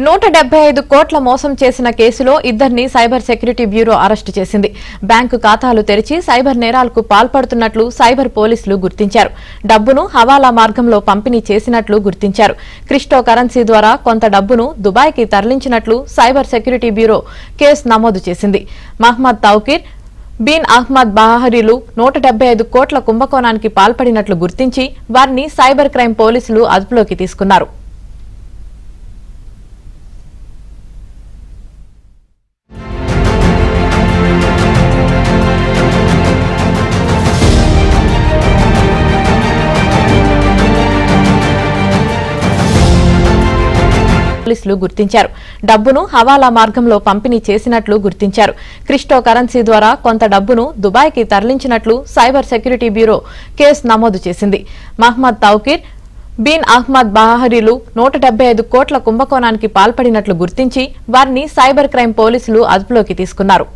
175 కోట్ల మోసం చేసిన కేసులో ఇద్దరిని సైబర్ సెక్యూరిటీ బ్యూరో అరెస్టు చేసింది. బ్యాంకు ఖాతాలు తెరిచి సైబర్ నేరాలకు పాల్పడుతున్నట్లు సైబర్ పోలీసులు గుర్తించారు. డబ్బును హవాలా మార్గంలో పంపిణీ చేసినట్లు గుర్తించారు. క్రిప్టో కరెన్సీ ద్వారా కొంత డబ్బును దుబాయ్కి తరలించినట్లు సైబర్ సెక్యూరిటీ బ్యూరో కేసు నమోదు చేసింది. మహ్మద్ తౌకీర్, బిన్ అహ్మద్ బహారీలు 175 కోట్ల కుంభకోణానికి పాల్పడినట్లు గుర్తించి వారిని సైబర్ క్రైమ్ పోలీసులు అదుపులోకి తీసుకున్నారు. పోలీసులు గుర్తించారు. డబ్బును హవాలా మార్గంలో పంపిణీ చేసినట్లు గుర్తించారు. క్రిప్టో కరెన్సీ ద్వారా కొంత డబ్బును దుబాయ్కి తరలించినట్లు సైబర్ సెక్యూరిటీ బ్యూరో కేసు నమోదు చేసింది. మహ్మద్ తౌకీర్, బిన్ అహ్మద్ బహారీలు 175 కోట్ల కుంభకోణానికి పాల్పడినట్లు గుర్తించి వారిని సైబర్ క్రైమ్ పోలీసులు అదుపులోకి తీసుకున్నారు.